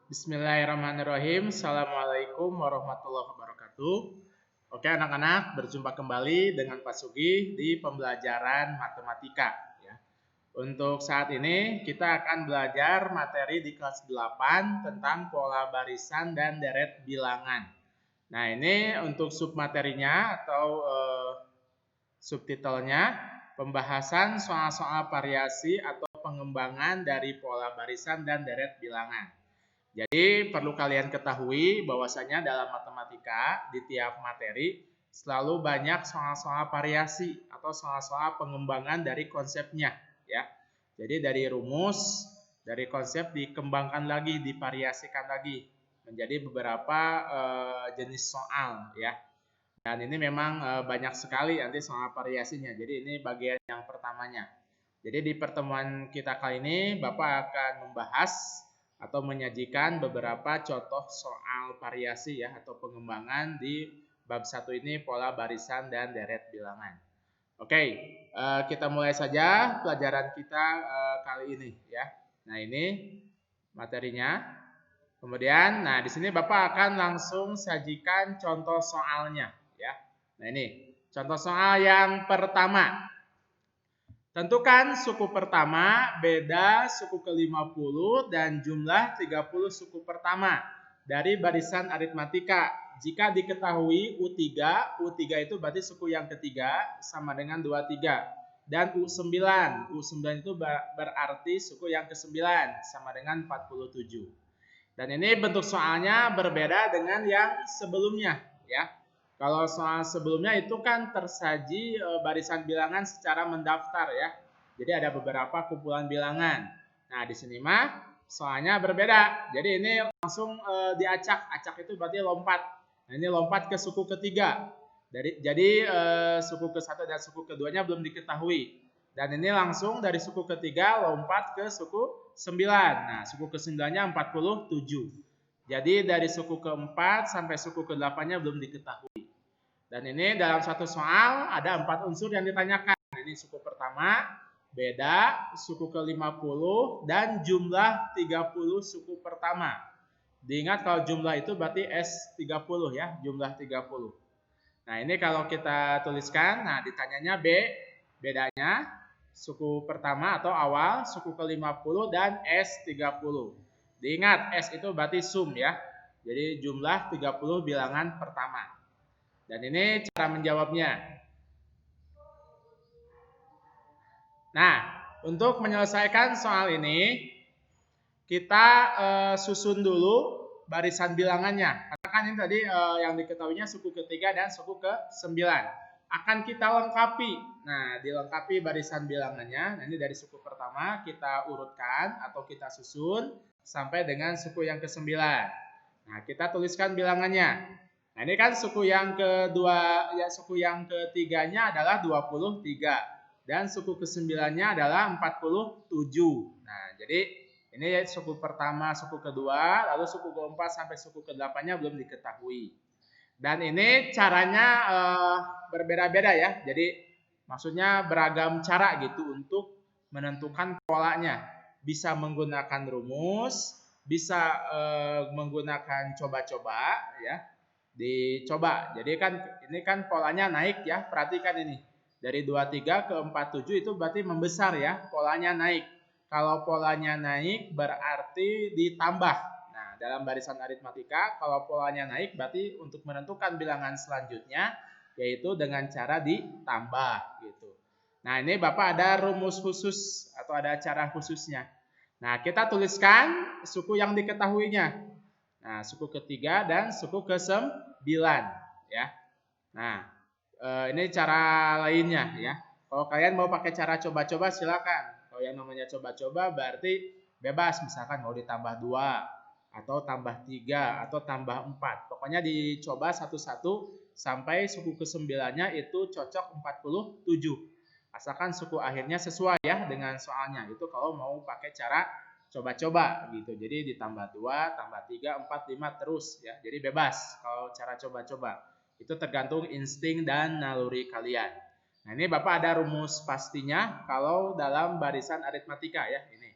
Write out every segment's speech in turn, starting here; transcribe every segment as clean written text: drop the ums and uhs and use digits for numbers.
Bismillahirrahmanirrahim. Assalamualaikum warahmatullahi wabarakatuh. Oke anak-anak, berjumpa kembali dengan Pak Sugi di pembelajaran matematika. Ya. Untuk saat ini kita akan belajar materi di kelas 8 tentang pola barisan dan deret bilangan. Nah ini untuk submaterinya atau subtitlenya, pembahasan soal-soal variasi atau pengembangan dari pola barisan dan deret bilangan. Jadi perlu kalian ketahui bahwasanya dalam matematika di tiap materi selalu banyak soal-soal variasi atau soal-soal pengembangan dari konsepnya ya. Jadi dari rumus, dari konsep dikembangkan lagi, divariasikan lagi menjadi beberapa jenis soal ya. Dan ini memang banyak sekali nanti soal variasinya. Jadi ini bagian yang pertamanya. Jadi di pertemuan kita kali ini Bapak akan membahas atau menyajikan beberapa contoh soal variasi ya atau pengembangan di bab 1 ini pola barisan dan deret bilangan. Oke, kita mulai saja pelajaran kita kali ini ya. Nah, ini materinya. Kemudian, nah di sini Bapak akan langsung sajikan contoh soalnya ya. Nah, ini contoh soal yang pertama. Tentukan suku pertama beda suku ke-50 dan jumlah 30 suku pertama dari barisan aritmatika. Jika diketahui U3 itu berarti suku yang ketiga sama dengan 23. Dan U9 itu berarti suku yang ke-9 sama dengan 47. Dan ini bentuk soalnya berbeda dengan yang sebelumnya ya. Kalau soal sebelumnya itu kan tersaji barisan bilangan secara mendaftar ya. Jadi ada beberapa kumpulan bilangan. Nah, di sini mah soalnya berbeda. Jadi ini langsung diacak. Acak itu berarti lompat. Nah, ini lompat ke suku ketiga. Jadi suku ke-1 dan suku keduanya belum diketahui. Dan ini langsung dari suku ketiga lompat ke suku 9. Nah, suku ke-9-nya 47. Jadi dari suku ke-4 sampai suku ke-8-nya belum diketahui. Dan ini dalam satu soal ada 4 unsur yang ditanyakan. Ini suku pertama, beda, suku ke-50, dan jumlah 30 suku pertama. Diingat kalau jumlah itu berarti S30 ya, jumlah 30. Nah ini kalau kita tuliskan, nah ditanyanya bedanya suku pertama atau awal, suku ke-50 dan S30. Diingat S itu berarti sum ya, jadi jumlah 30 bilangan pertama. Dan ini cara menjawabnya. Nah, untuk menyelesaikan soal ini, kita susun dulu barisan bilangannya. Karena kan ini tadi yang diketahuinya suku ketiga dan suku ke-9. Akan kita lengkapi. Nah, dilengkapi barisan bilangannya. Nah, ini dari suku pertama kita urutkan atau kita susun sampai dengan suku yang ke-9. Nah, kita tuliskan bilangannya. Nah, ini kan suku yang kedua, ya suku yang ketiganya adalah 23 dan suku ke-9-nya adalah 47. Nah, jadi ini suku pertama, suku kedua, lalu suku ke-4 sampai suku ke-8-nya belum diketahui. Dan ini caranya berbeda-beda ya. Jadi maksudnya beragam cara gitu untuk menentukan polanya. Bisa menggunakan rumus, bisa menggunakan coba-coba ya. Dicoba. Jadi kan ini kan polanya naik ya. Perhatikan ini. Dari 23 ke 47 itu berarti membesar ya. Polanya naik. Kalau polanya naik berarti ditambah. Nah, dalam barisan aritmatika kalau polanya naik berarti untuk menentukan bilangan selanjutnya yaitu dengan cara ditambah gitu. Nah, ini Bapak ada rumus khusus atau ada cara khususnya. Nah, kita tuliskan suku yang diketahuinya. Nah, suku ketiga dan suku ke-9 ya. Nah, ini cara lainnya ya. Kalau kalian mau pakai cara coba-coba silakan. Kalau yang namanya coba-coba berarti bebas, misalkan mau ditambah 2 atau tambah 3 atau tambah 4. Pokoknya dicoba satu-satu sampai suku ke-9-nya itu cocok 47. Asalkan suku akhirnya sesuai ya dengan soalnya. Itu kalau mau pakai cara coba-coba gitu. Jadi ditambah 2, tambah 3, 4, 5 terus ya. Jadi bebas kalau cara coba-coba. Itu tergantung insting dan naluri kalian. Nah, ini Bapak ada rumus pastinya kalau dalam barisan aritmatika ya ini.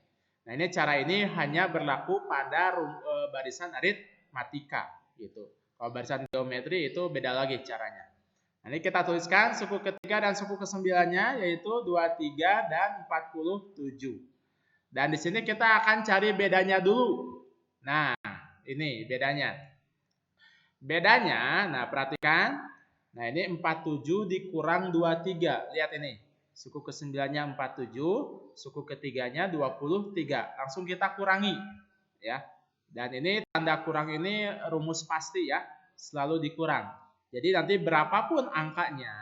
Nah, ini cara ini hanya berlaku pada barisan aritmatika gitu. Kalau barisan geometri itu beda lagi caranya. Nah, ini kita tuliskan suku ketiga dan suku kesembilannya yaitu 23 dan 47. Dan di sini kita akan cari bedanya dulu. Nah, ini bedanya. Bedanya, nah perhatikan. Nah, ini 47 dikurang 23. Lihat ini. Suku ke-9-nya 47, suku ketiganya 23. Langsung kita kurangi, ya. Dan ini tanda kurang ini rumus pasti ya, selalu dikurang. Jadi nanti berapapun angkanya,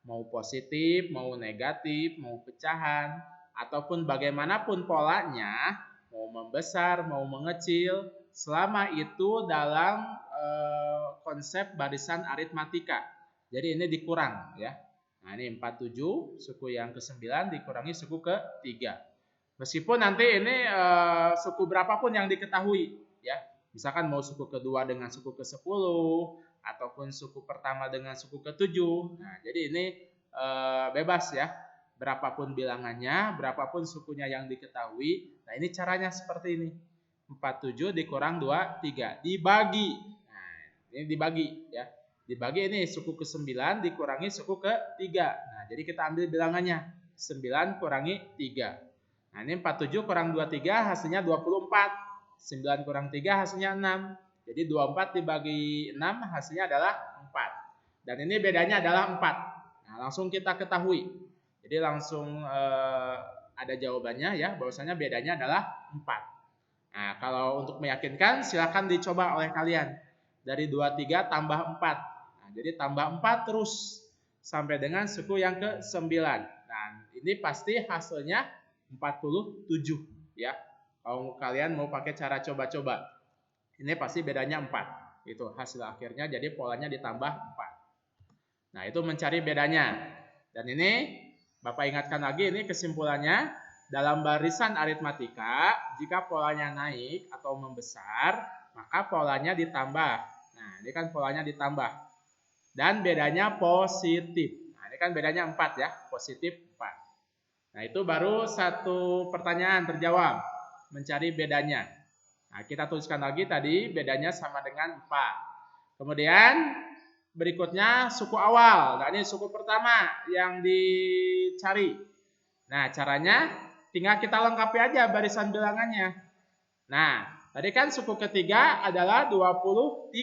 mau positif, mau negatif, mau pecahan, ataupun bagaimanapun polanya, mau membesar, mau mengecil, selama itu dalam konsep barisan aritmatika. Jadi ini dikurang ya. Nah, ini 47, suku yang ke-9 dikurangi suku ke-3. Meskipun nanti ini suku berapapun yang diketahui ya. Misalkan mau suku kedua dengan suku ke-10 ataupun suku pertama dengan suku ke-7. Nah, jadi ini bebas ya. Berapapun bilangannya, berapapun sukunya yang diketahui. Nah, ini caranya seperti ini. 47 dikurang 23 dibagi. Nah, ini dibagi ya. Dibagi ini suku ke-9 dikurangi suku ke-3. Nah, jadi kita ambil bilangannya. 9 kurangi 3. Nah, ini 47 kurang 23 hasilnya 24. 9 kurang 3 hasilnya 6. Jadi 24 dibagi 6 hasilnya adalah 4. Dan ini bedanya adalah 4. Nah, langsung kita ketahui. Jadi langsung ada jawabannya ya, bahwasanya bedanya adalah 4. Nah, kalau untuk meyakinkan silakan dicoba oleh kalian. Dari 23 tambah 4. Nah, jadi tambah 4 terus sampai dengan suku yang ke-9. Nah, ini pasti hasilnya 47 ya. Kalau kalian mau pakai cara coba-coba. Ini pasti bedanya 4. Itu hasil akhirnya, jadi polanya ditambah 4. Nah, itu mencari bedanya. Dan ini Bapak ingatkan lagi, ini kesimpulannya. Dalam barisan aritmatika, jika polanya naik atau membesar, maka polanya ditambah. Nah, ini kan polanya ditambah. Dan bedanya positif. Nah, ini kan bedanya 4 ya, positif 4. Nah, itu baru satu pertanyaan terjawab, mencari bedanya. Nah, kita tuliskan lagi tadi bedanya sama dengan 4. Kemudian berikutnya suku awal. Nah, ini suku pertama yang dicari. Nah, caranya tinggal kita lengkapi aja barisan bilangannya. Nah, tadi kan suku ketiga adalah 23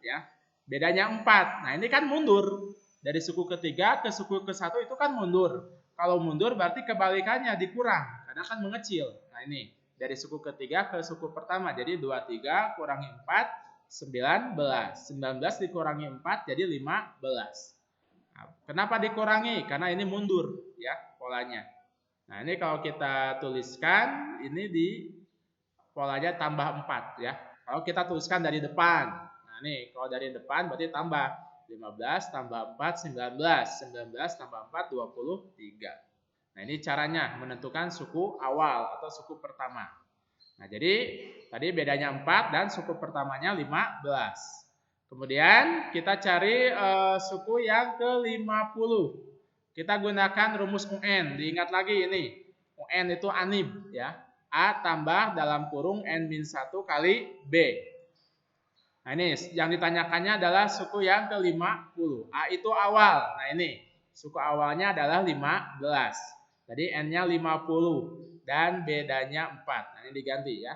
ya. Bedanya 4. Nah, ini kan mundur. Dari suku ketiga ke suku ke-1 itu kan mundur. Kalau mundur berarti kebalikannya dikurang karena kan mengecil. Nah, ini dari suku ketiga ke suku pertama. Jadi 23 kurangi 4 19. 19 dikurangi 4 jadi 15. Nah, kenapa dikurangi? Karena ini mundur ya polanya. Nah, ini kalau kita tuliskan ini di polanya tambah 4 ya. Kalau kita tuliskan dari depan. Nah, nih kalau dari depan berarti tambah 15 tambah 4 19. 19 tambah 4 23. Nah, ini caranya menentukan suku awal atau suku pertama. Nah, jadi tadi bedanya 4 dan suku pertamanya 15. Kemudian kita cari suku yang ke-50. Kita gunakan rumus UN. Diingat lagi ini. UN itu anib ya. A tambah dalam kurung N-1 kali B. Nah, ini yang ditanyakannya adalah suku yang ke-50. A itu awal. Nah, ini suku awalnya adalah 15. Jadi N-nya 50 dan bedanya 4. Nah, ini diganti ya.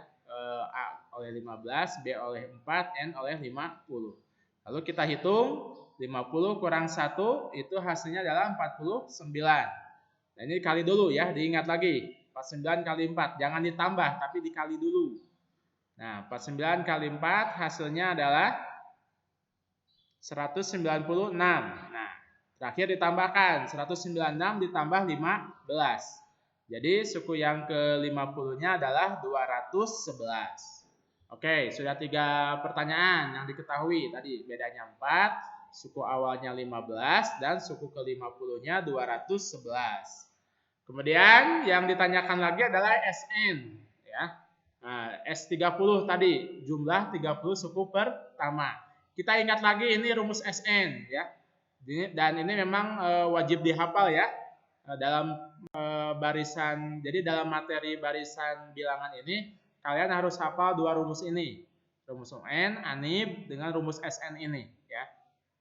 A oleh 15, B oleh 4, N oleh 50. Lalu kita hitung 50 kurang 1 itu hasilnya adalah 49. Nah, ini dikali dulu ya, diingat lagi. 49 kali 4, jangan ditambah tapi dikali dulu. Nah, 49 kali 4 hasilnya adalah 196. Nah, terakhir ditambahkan 196 ditambah 15. Jadi suku yang ke-50-nya adalah 211. Oke, sudah 3 pertanyaan yang diketahui tadi. Bedanya 4, suku awalnya 15 dan suku ke-50-nya 211. Kemudian yang ditanyakan lagi adalah SN ya. Nah, S30 tadi jumlah 30 suku pertama. Kita ingat lagi ini rumus SN ya. Dan ini memang wajib dihafal ya dalam barisan, jadi dalam materi barisan bilangan ini kalian harus hafal dua rumus ini. Rumus UN, ANIB dengan rumus SN ini ya.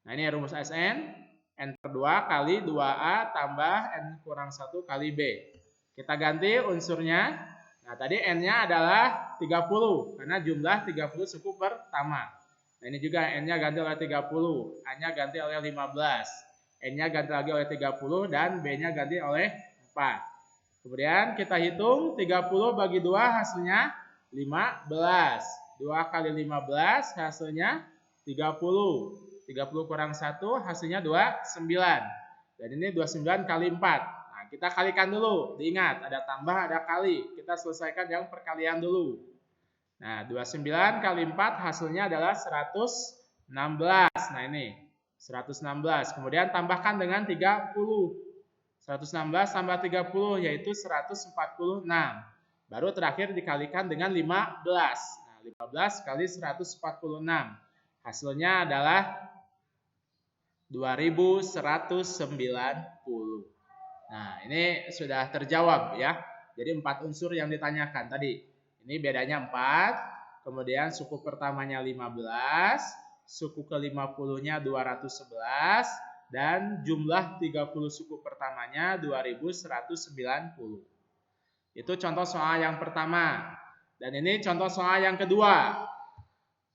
Nah, ini rumus SN, N per 2 kali 2A tambah N kurang 1 kali B. Kita ganti unsurnya. Nah, tadi N-nya adalah 30 karena jumlah 30 suku pertama. Nah, ini juga N-nya ganti oleh 30, A-nya ganti oleh 15, N-nya ganti lagi oleh 30, dan B-nya ganti oleh 4. Kemudian kita hitung 30 bagi 2 hasilnya 15. 2 kali 15 hasilnya 30. 30 kurang 1 hasilnya 29. Dan ini 29 kali 4. Nah, kita kalikan dulu. Diingat, ada tambah, ada kali. Kita selesaikan yang perkalian dulu. Nah, 29 kali 4 hasilnya adalah 116. Nah, ini 116. Kemudian tambahkan dengan 30. 116 tambah 30 yaitu 146. Baru terakhir dikalikan dengan 15. Nah, 15 kali 146. Hasilnya adalah 2190. Nah, ini sudah terjawab ya. Jadi 4 unsur yang ditanyakan tadi. Ini bedanya 4, kemudian suku pertamanya 15, suku ke-50-nya 211, dan jumlah 30 suku pertamanya 2190. Itu contoh soal yang pertama. Dan ini contoh soal yang kedua.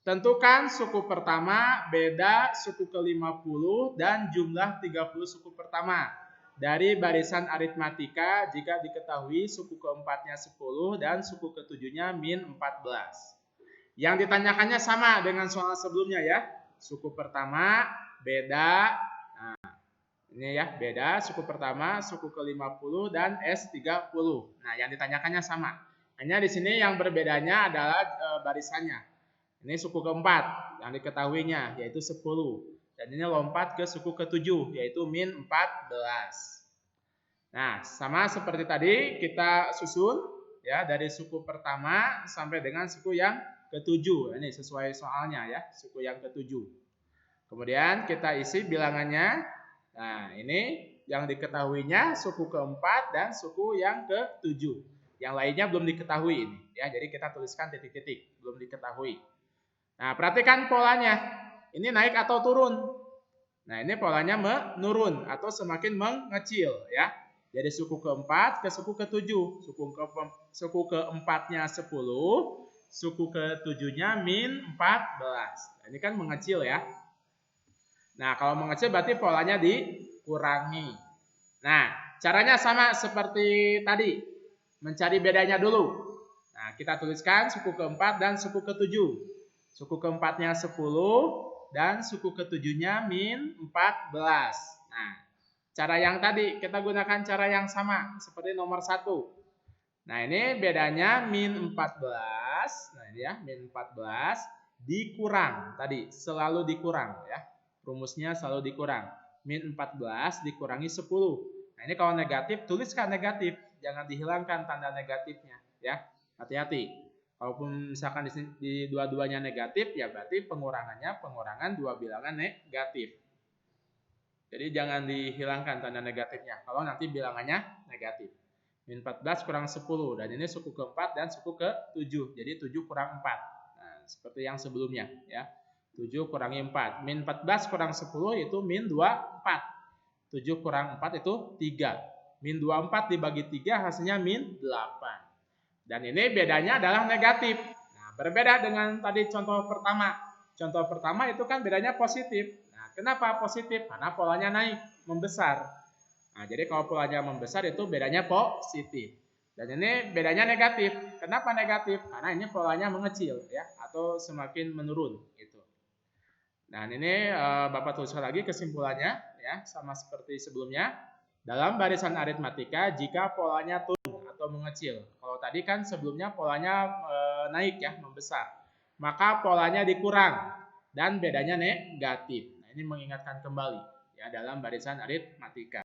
Tentukan suku pertama, beda suku ke-50, dan jumlah 30 suku pertama dari barisan aritmatika jika diketahui suku keempatnya 10 dan suku ketujuhnya min 14. Yang ditanyakannya sama dengan soal sebelumnya ya. Suku pertama, beda. Nah, ini ya, beda suku pertama, suku ke-50 dan S30. Nah, yang ditanyakannya sama. Hanya di sini yang berbedanya adalah barisannya. Ini suku keempat yang diketahuinya yaitu 10. Dan ini lompat ke suku ke-7 yaitu min 14. Nah, sama seperti tadi kita susun ya dari suku pertama sampai dengan suku yang ke-7. Ini sesuai soalnya ya, suku yang ke-7. Kemudian kita isi bilangannya. Nah, ini yang diketahuinya suku keempat dan suku yang ke-7. Yang lainnya belum diketahui ini ya. Jadi kita tuliskan titik-titik, belum diketahui. Nah, perhatikan polanya. Ini naik atau turun? Nah, ini polanya menurun atau semakin mengecil ya. Jadi suku keempat ke suku ketujuh. Suku keempatnya 10, suku ketujuhnya min 14. Nah, ini kan mengecil ya. Nah, kalau mengecil berarti polanya dikurangi. Nah, caranya sama seperti tadi. Mencari bedanya dulu. Nah, kita tuliskan suku keempat dan suku ketujuh. Suku keempatnya 10 dan suku ketujuhnya min 14. Nah, cara yang tadi kita gunakan cara yang sama seperti nomor 1. Nah, ini bedanya min 14. Nah, ini ya, min 14 dikurang. Tadi selalu dikurang ya. Rumusnya selalu dikurang. Min 14 dikurangi 10. Nah, ini kalau negatif tuliskan negatif, jangan dihilangkan tanda negatifnya ya. Hati-hati. Walaupun misalkan di dua-duanya negatif, ya berarti pengurangan dua bilangan negatif. Jadi jangan dihilangkan tanda negatifnya kalau nanti bilangannya negatif. Min 14 kurang 10, dan ini suku keempat dan suku ke-7. Jadi 7 kurang 4. Nah, seperti yang sebelumnya ya. 7 kurangi 4. Min 14 kurang 10 itu min 24. 7 kurang 4 itu 3. Min 24 dibagi 3 hasilnya min 8. Dan ini bedanya adalah negatif. Nah, berbeda dengan tadi contoh pertama. Contoh pertama itu kan bedanya positif. Nah, kenapa positif? Karena polanya naik, membesar. Nah, jadi kalau polanya membesar itu bedanya positif. Dan ini bedanya negatif. Kenapa negatif? Karena ini polanya mengecil ya, atau semakin menurun gitu. Dan ini Bapak tuliskan lagi kesimpulannya ya, sama seperti sebelumnya. Dalam barisan aritmatika jika polanya turun atau mengecil. Kalau tadi kan sebelumnya polanya naik ya, membesar. Maka polanya dikurang dan bedanya negatif. Nah, ini mengingatkan kembali ya dalam barisan aritmatika.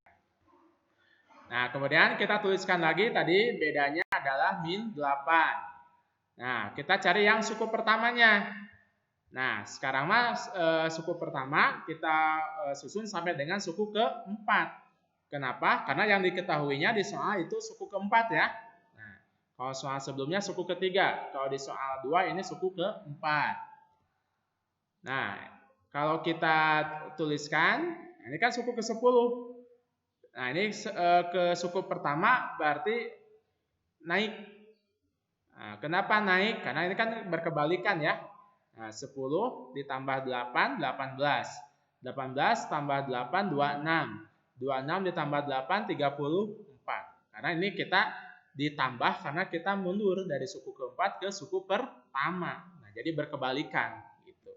Nah, kemudian kita tuliskan lagi tadi bedanya adalah min 8. Nah, kita cari yang suku pertamanya. Nah, sekarang suku pertama kita susun sampai dengan suku keempat. Kenapa? Karena yang diketahuinya di soal itu suku keempat ya. Nah, kalau soal sebelumnya suku ketiga. Kalau di soal 2 ini suku keempat. Nah, kalau kita tuliskan, ini kan suku ke-10. Nah, ini ke suku pertama berarti naik. Nah, kenapa naik? Karena ini kan berkebalikan ya. Nah, 10 ditambah 8, 18. 18 tambah 8, 26. 26 ditambah 8, 34. Karena ini kita ditambah karena kita mundur dari suku keempat ke suku pertama. Nah, jadi berkebalikan gitu.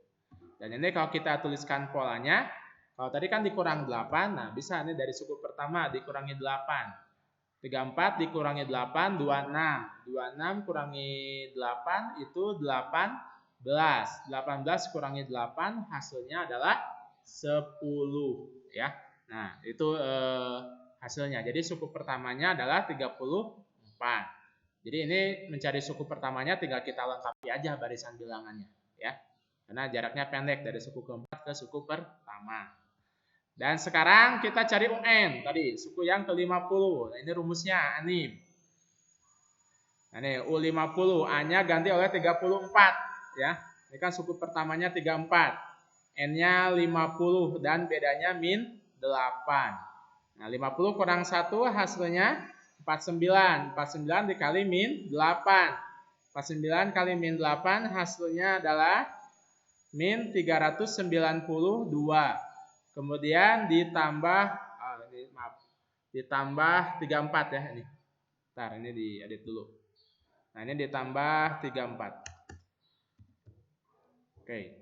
Dan ini kalau kita tuliskan polanya, kalau tadi kan dikurang 8, nah bisa ini dari suku pertama dikurangi 8. 34 dikurangi 8, 26. 26 kurangi 8 itu 18. 18 kurangi 8 hasilnya adalah 10 ya. Nah, itu hasilnya. Jadi suku pertamanya adalah 34. Jadi ini mencari suku pertamanya tinggal kita lengkapi aja barisan bilangannya ya. Karena jaraknya pendek dari suku keempat ke suku pertama. Dan sekarang kita cari UN tadi, suku yang ke-50. Nah, ini rumusnya Anim. Nah, ini U50, A-nya ganti oleh 34 ya. Ini kan suku pertamanya 34. N-nya 50 dan bedanya min 8. Nah, 50 kurang 1 hasilnya 49. 49 dikali min 8. 49 kali min 8 hasilnya adalah min 392. Kemudian ditambah ditambah 34 ya ini. Bentar, ini diedit dulu. Nah, ini ditambah 34. Oke.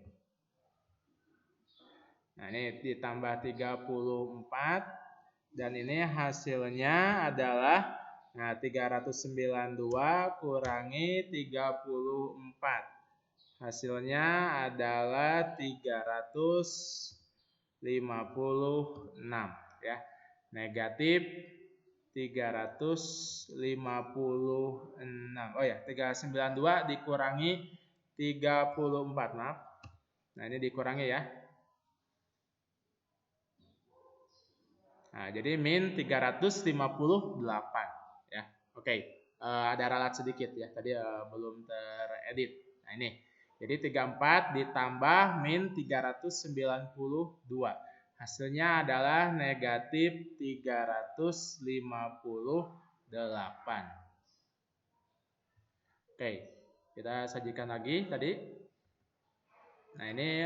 Nah, ini ditambah 34 dan ini hasilnya adalah 392 kurangi 34. Hasilnya adalah 356 ya. Negatif 356. Oh ya, 392 dikurangi 34, maaf. Nah, ini dikurangi ya. Nah, jadi min 358 ya. Oke, ada ralat sedikit ya. Tadi belum teredit. Nah, ini. Jadi 34 ditambah min 392. Hasilnya adalah negatif 358. Oke, kita sajikan lagi tadi. Nah, ini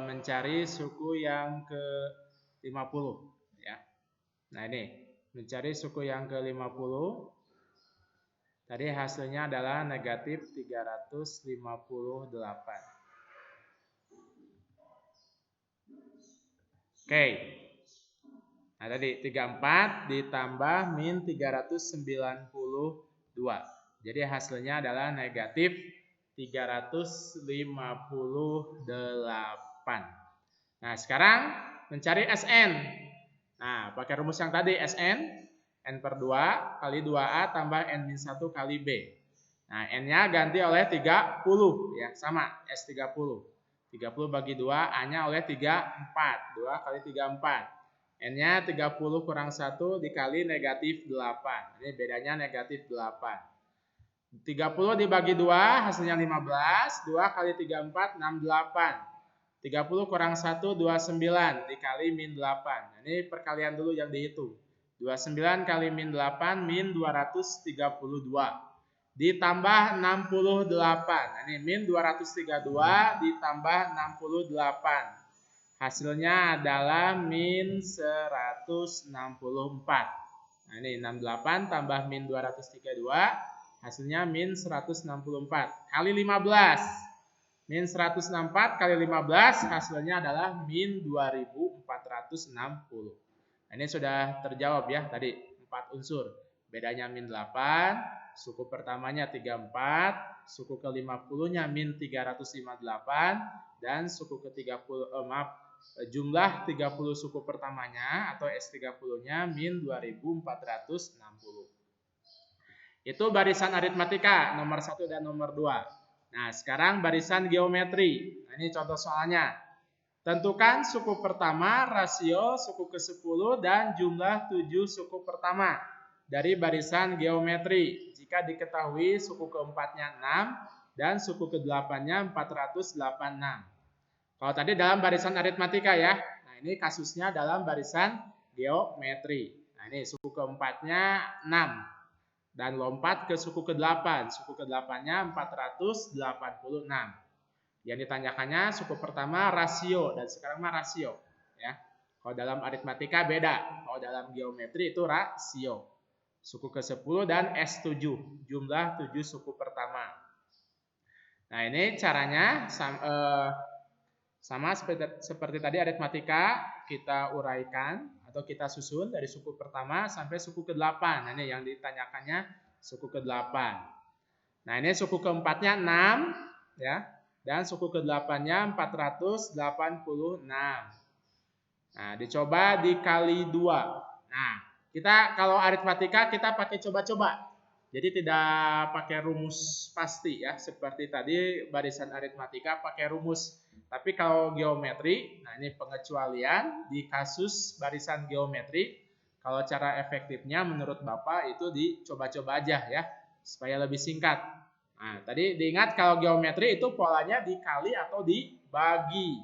mencari suku yang ke-50 ya. Nah, ini mencari suku yang ke-50. Tadi hasilnya adalah negatif 358. Oke. Nah, tadi 34 ditambah min 392. Jadi hasilnya adalah negatif 358. Nah, sekarang mencari SN. Nah, pakai rumus yang tadi SN. N per 2 kali 2A tambah N-1 kali B. Nah, N-nya ganti oleh 30 ya, sama S30. 30 bagi 2, A-nya oleh 34. 2 kali 34. N-nya 30 kurang 1 dikali negatif 8. Ini bedanya negatif 8. 30 dibagi 2 hasilnya 15. 2 kali 34, 68. 30 kurang 1, 29 dikali min 8. Ini perkalian dulu yang dihitung. 29 kali min 8 min 232 ditambah 68. Ini min 232 ditambah 68. Hasilnya adalah min 164. Nah, ini 68 tambah min 232 hasilnya min 164 kali 15. Min 164 kali 15 hasilnya adalah min 2460. Ini sudah terjawab ya tadi 4 unsur. Bedanya min 8, suku pertamanya 34, suku ke-50-nya min 358 dan suku ke-30 jumlah 30 suku pertamanya atau S30-nya min 2460. Itu barisan aritmatika nomor 1 dan nomor 2. Nah, sekarang barisan geometri. Nah, ini contoh soalnya. Tentukan suku pertama, rasio suku ke-10, dan jumlah 7 suku pertama dari barisan geometri. Jika diketahui suku keempatnya 6 dan suku ke-8-nya 486. Kalau tadi dalam barisan aritmatika ya. Nah ini kasusnya dalam barisan geometri. Nah ini suku keempatnya 6. Dan lompat ke suku ke-8. Suku ke-8-nya 486. Yang ditanyakannya suku pertama rasio, dan sekarang mah rasio ya. Kalau dalam aritmatika beda, kalau dalam geometri itu rasio. Suku ke-10 dan S7, jumlah 7 suku pertama. Nah, ini caranya sama seperti tadi aritmatika, kita uraikan atau kita susun dari suku pertama sampai suku ke-8. Nah, ini yang ditanyakannya suku ke-8. Nah, ini suku keempatnya 6 ya. Dan suku ke-8-nya 486. Nah, dicoba dikali 2. Nah, kita kalau aritmatika kita pakai coba-coba. Jadi tidak pakai rumus pasti ya. Seperti tadi barisan aritmatika pakai rumus. Tapi kalau geometri, nah ini pengecualian di kasus barisan geometri. Kalau cara efektifnya menurut Bapak itu dicoba-coba aja ya. Supaya lebih singkat. Nah, tadi diingat kalau geometri itu polanya dikali atau dibagi.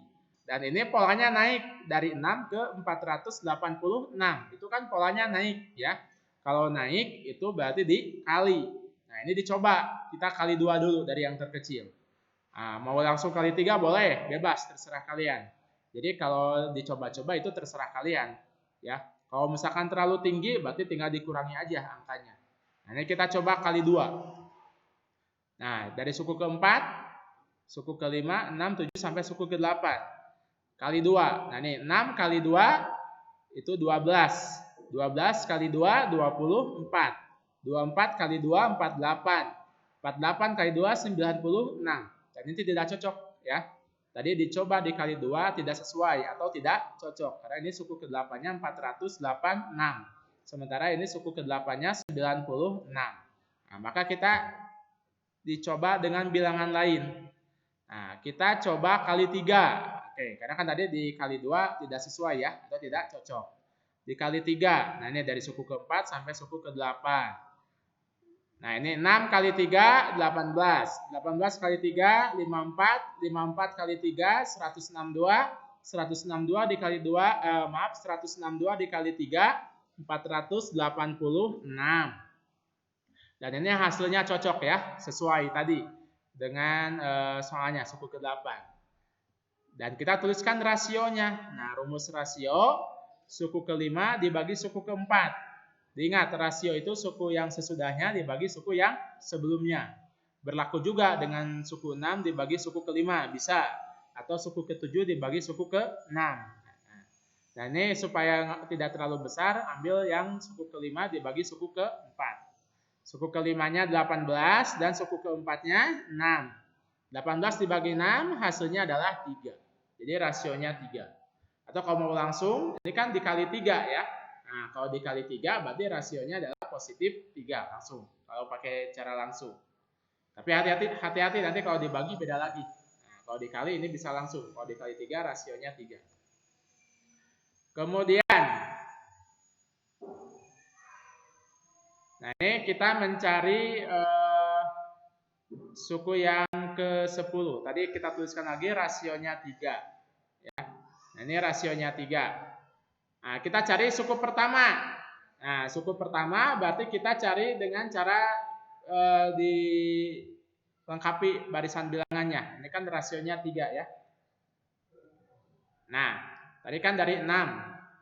Dan ini polanya naik dari 6 ke 486. Itu kan polanya naik ya. Kalau naik itu berarti dikali. Nah, ini dicoba. Kita kali 2 dulu dari yang terkecil. Nah, mau langsung kali 3 boleh, bebas, terserah kalian. Jadi kalau dicoba-coba itu terserah kalian ya. Kalau misalkan terlalu tinggi berarti tinggal dikurangi aja angkanya. Nah, ini kita coba kali 2. Nah, dari suku keempat, suku kelima, 6, 7, sampai suku ke-8. Kali 2. Nah, ini 6 kali 2 itu 12. 12 kali 2, 24. 24 kali 2, 48. 48 kali 2, 96. Dan ini tidak cocok ya. Tadi dicoba dikali 2 tidak sesuai atau tidak cocok. Karena ini suku ke-8-nya 486. Sementara ini suku ke-8-nya 96. Nah, maka kita dicoba dengan bilangan lain. Nah, kita coba kali 3. Oke, karena kan tadi dikali 2 tidak sesuai ya, atau tidak cocok. Dikali 3. Nah, ini dari suku ke-4 sampai suku ke-8. Nah, ini 6 kali 3, 18. 18 kali 3, 54. 54 kali 3, 162. 162 dikali 2, 162 dikali 3, 486. Dan ini hasilnya cocok ya, sesuai tadi dengan soalnya suku ke-8. Dan kita tuliskan rasionya. Nah, rumus rasio suku ke-5 dibagi suku ke-4. Diingat, rasio itu suku yang sesudahnya dibagi suku yang sebelumnya. Berlaku juga dengan suku 6 dibagi suku ke-5, bisa. Atau suku ke-7 dibagi suku ke-6. Nah, ini supaya tidak terlalu besar, ambil yang suku ke-5 dibagi suku ke-4. Suku ke-5-nya 18 dan suku ke-4-nya 6. 18 dibagi 6 hasilnya adalah 3. Jadi rasionya 3. Atau kalau mau langsung, ini kan dikali 3 ya. Nah, kalau dikali 3 berarti rasionya adalah positif 3 langsung. Kalau pakai cara langsung. Tapi hati-hati nanti kalau dibagi beda lagi. Nah, kalau dikali ini bisa langsung. Kalau dikali 3 rasionya 3. Kemudian nah, ini kita mencari suku yang ke-10. Tadi kita tuliskan lagi rasionya 3. Ya. Nah, ini rasionya 3. Nah, kita cari suku pertama. Nah, suku pertama berarti kita cari dengan cara dilengkapi barisan bilangannya. Ini kan rasionya 3 ya. Nah, tadi kan dari 6.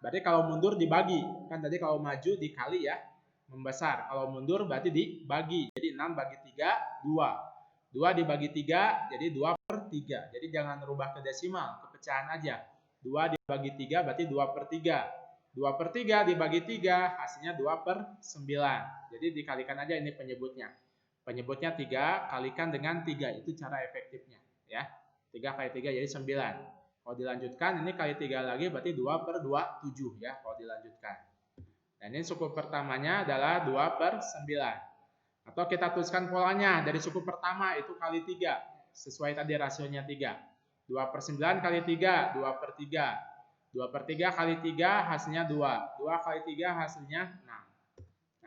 Berarti kalau mundur dibagi. Kan tadi kalau maju dikali ya. Membesar. Kalau mundur berarti dibagi. Jadi 6 bagi 3, 2. 2 dibagi 3, jadi 2/3. Jadi jangan rubah ke desimal, ke pecahan aja. 2 dibagi 3 berarti 2/3. 2/3 dibagi 3, hasilnya 2/9. Jadi dikalikan aja ini penyebutnya. Penyebutnya 3, kalikan dengan 3. Itu cara efektifnya. Ya. 3 kali 3 jadi 9. Kalau dilanjutkan, ini kali 3 lagi berarti 2/27 ya. Kalau dilanjutkan. Dan ini suku pertamanya adalah 2/9. Atau kita tuliskan polanya dari suku pertama itu kali 3. Sesuai tadi rasionya 3. 2/9 kali 3, 2/3. 2/3 kali 3 hasilnya 2. 2 kali 3 hasilnya 6.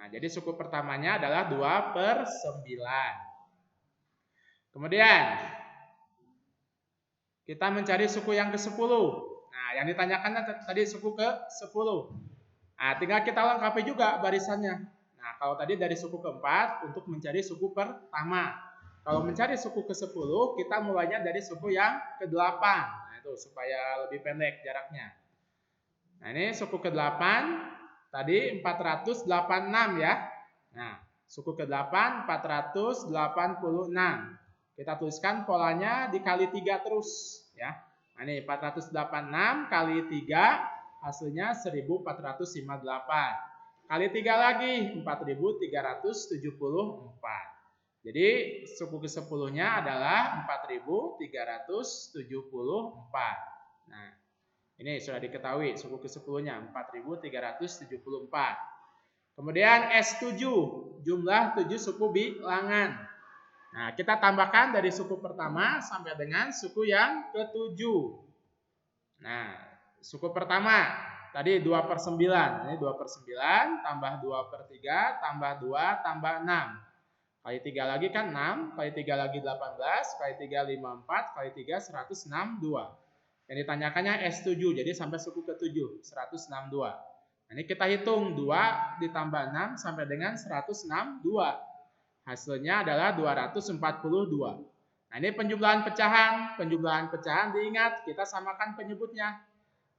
Nah, jadi suku pertamanya adalah 2/9. Kemudian, kita mencari suku yang ke-10. Nah, yang ditanyakan tadi suku ke-10. Nah, tinggal kita lengkapi juga barisannya. Nah, kalau tadi dari suku ke-4 untuk mencari suku pertama. Kalau mencari suku ke-10, kita mulainya dari suku yang ke-8. Nah, itu supaya lebih pendek jaraknya. Nah, ini suku ke-8 tadi 486 ya. Nah, suku ke-8 486. Kita tuliskan polanya dikali 3 terus ya. Nah, ini 486 kali 3 hasilnya 1458. Kali 3 lagi 4374. Jadi suku ke-10-nya adalah 4374. Nah, ini sudah diketahui suku ke-10-nya 4374. Kemudian S7, jumlah 7 suku bilangan. Nah, kita tambahkan dari suku pertama sampai dengan suku yang ke-7. Nah, suku pertama tadi 2/9. Ini 2/9 tambah 2/3 tambah 2 tambah 6. Kali 3 lagi kan 6, kali 3 lagi 18, kali 3 54, kali 3 162. Yang ditanyakannya S7, jadi sampai suku ke-7, 162. Nah, ini kita hitung 2 ditambah 6 sampai dengan 162. Hasilnya adalah 242. Nah, ini penjumlahan pecahan. Penjumlahan pecahan diingat, kita samakan penyebutnya.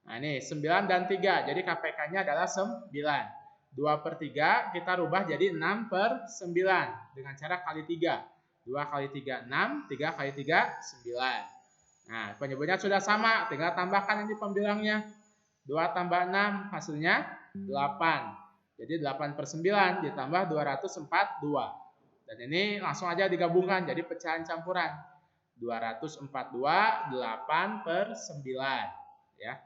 Nah, ini 9 dan 3. Jadi KPK-nya adalah 9. 2/3 kita rubah jadi 6/9 dengan cara kali 3. 2 kali 3, 6. 3 kali 3, 9. Nah, penyebutnya sudah sama. Tinggal tambahkan ini pembilangnya. 2 tambah 6 hasilnya 8. Jadi 8/9 ditambah 242. Dan ini langsung aja digabungkan jadi pecahan campuran. 242 8/9 ya.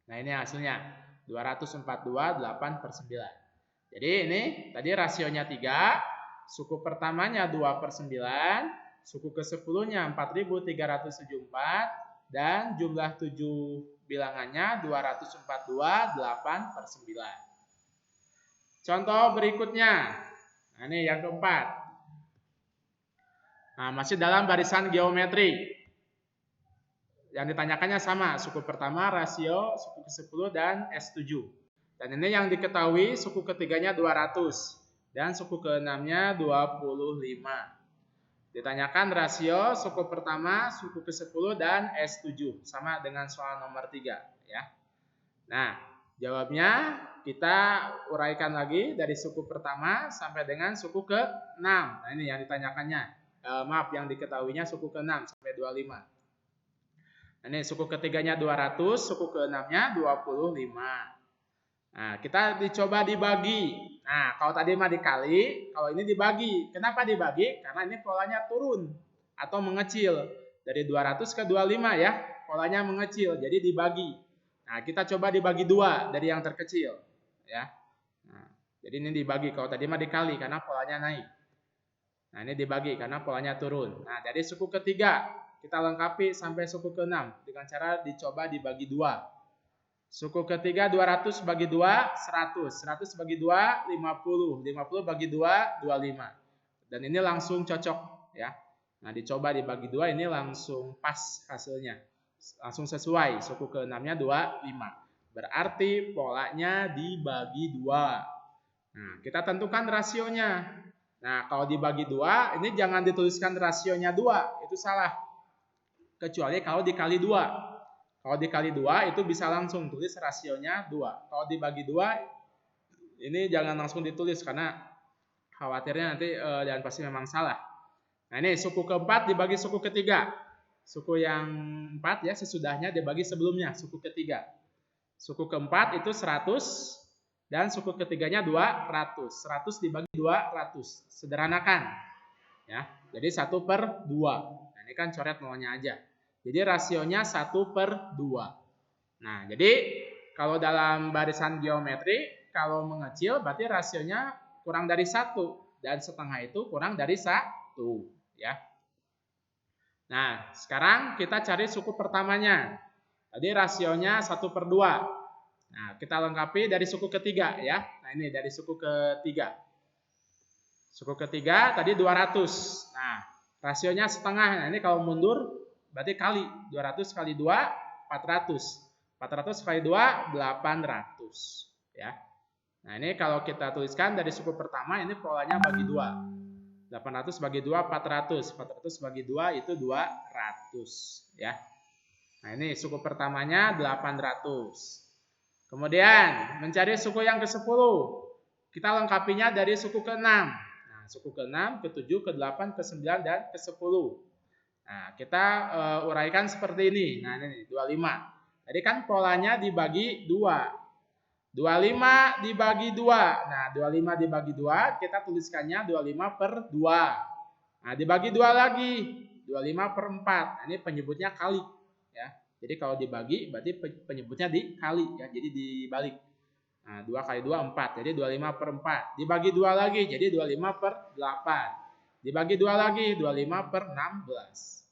Nah, ini hasilnya 242 8/9. Jadi ini tadi rasionya 3, suku pertamanya 2/9, suku ke-10-nya 4374 dan jumlah 7 bilangannya 242 8/9. Contoh berikutnya. Nah, ini yang keempat. Nah, masih dalam barisan geometri. Yang ditanyakannya sama, suku pertama, rasio, suku ke-10, dan S7. Dan ini yang diketahui suku ketiganya 200. Dan suku ke-6-nya 25. Ditanyakan rasio, suku pertama, suku ke-10, dan S7. Sama dengan soal nomor 3. Ya. Nah, jawabnya kita uraikan lagi dari suku pertama sampai dengan suku ke-6. Nah, ini yang ditanyakannya. Maaf, yang diketahuinya suku ke-6 sampai 25. Nah, ini suku ketiganya 200, suku ke-6-nya 25. Nah, kita dicoba dibagi. Nah, kalau tadi mah dikali, kalau ini dibagi. Kenapa dibagi? Karena ini polanya turun atau mengecil. Dari 200 ke 25 ya, polanya mengecil, jadi dibagi. Nah, kita coba dibagi 2 dari yang terkecil. Ya. Nah, jadi ini dibagi, kalau tadi mah dikali karena polanya naik. Nah, ini dibagi karena polanya turun. Nah, dari suku ketiga kita lengkapi sampai suku ke-6 dengan cara dicoba dibagi 2. Suku ketiga 200 bagi 2 100. 100 bagi 2 50. 50 bagi 2 25. Dan ini langsung cocok ya. Nah, dicoba dibagi 2 ini langsung pas hasilnya. Langsung sesuai, suku ke-6-nya 25. Berarti polanya dibagi 2. Nah, kita tentukan rasionya. Nah, kalau dibagi 2, ini jangan dituliskan rasionya 2, itu salah. Kecuali kalau dikali 2. Kalau dikali 2 itu bisa langsung tulis rasionya 2. Kalau dibagi 2, ini jangan langsung ditulis karena khawatirnya nanti dan pasti memang salah. Nah, ini suku keempat dibagi suku ketiga. Suku yang 4 ya sesudahnya dibagi sebelumnya, suku ketiga. Suku keempat itu 100 dan suku ketiganya 200. 100 dibagi 200. Sederhanakan. Ya. Jadi 1/2. Nah, ini kan coret nolnya aja. Jadi rasionya 1/2. Nah, jadi kalau dalam barisan geometri kalau mengecil berarti rasionya kurang dari 1 dan setengah itu kurang dari 1 ya. Nah, sekarang kita cari suku pertamanya. Tadi rasionya 1/2. Nah, kita lengkapi dari suku ketiga ya. Nah, ini dari suku ketiga. Suku ketiga tadi 200. Nah, rasionya setengah. Nah, ini kalau mundur berarti kali. 200 kali 2, 400. 400 kali 2, 800. Ya. Nah, ini kalau kita tuliskan dari suku pertama, ini polanya bagi 2. 800 bagi 2, 400. 400 bagi 2 itu 200. Ya. Nah, ini suku pertamanya 800. Kemudian, mencari suku yang ke-10. Kita lengkapinya dari suku ke-6. Nah, suku ke-6, ke-7, ke-8, ke-9, dan ke-10. Nah, kita uraikan seperti ini. Nah, ini 25. Tadi kan polanya dibagi 2. 25 dibagi 2. Nah, 25 dibagi 2, kita tuliskannya 25/2. Nah, dibagi 2 lagi. 25/4. Nah, ini penyebutnya kali. Ya. Jadi kalau dibagi, berarti penyebutnya dikali. Ya. Jadi dibalik. Nah, 2 kali 2, 4. Jadi 25/4. Dibagi 2 lagi. Jadi 25/8. Dibagi 2 lagi. 25/16.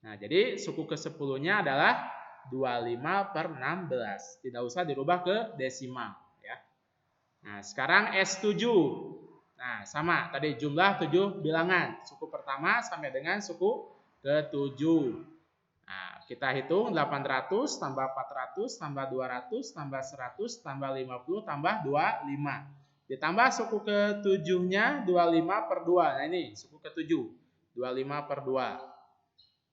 Nah, jadi suku ke-10-nya adalah 25/16. Tidak usah dirubah ke desimal. Ya. Nah, sekarang S7. Nah, sama. Tadi jumlah 7 bilangan. Suku pertama sampai dengan suku ke-7. Nah, kita hitung 800 tambah 400 tambah 200 tambah 100 tambah 50 tambah 25. Ditambah suku ke-7-nya 25/2. Nah, ini suku ke-7. 25/2.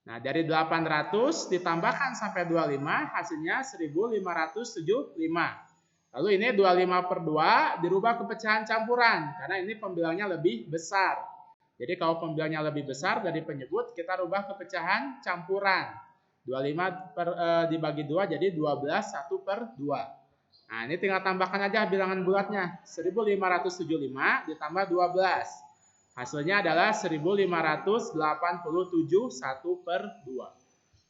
Nah, dari 800 ditambahkan sampai 25, hasilnya 1575. Lalu ini 25/2 dirubah ke pecahan campuran, karena ini pembilangnya lebih besar. Jadi kalau pembilangnya lebih besar dari penyebut, kita rubah ke pecahan campuran. 25 dibagi 2 jadi 12, 1/2. Nah, ini tinggal tambahkan aja bilangan bulatnya. 1575 ditambah 12. Hasilnya adalah 1587 1/2.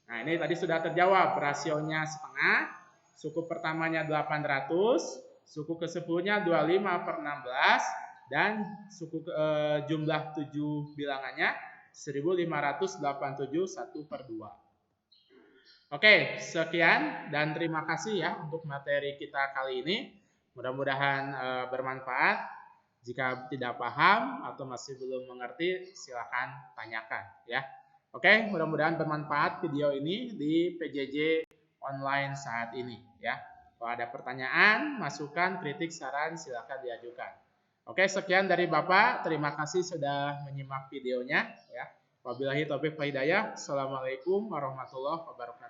Nah, ini tadi sudah terjawab. Rasionya setengah. Suku pertamanya 800. Suku ke-10-nya 25/16. Dan suku jumlah 7 bilangannya 1587 1/2. Oke, sekian dan terima kasih ya untuk materi kita kali ini. Mudah-mudahan bermanfaat. Jika tidak paham atau masih belum mengerti, silakan tanyakan ya. Oke, mudah-mudahan bermanfaat video ini di PJJ online saat ini ya. Kalau ada pertanyaan, masukan, kritik, saran, silakan diajukan. Oke, sekian dari Bapak. Terima kasih sudah menyimak videonya ya. Wabillahi taufiq wal hidayah. Assalamualaikum warahmatullahi wabarakatuh.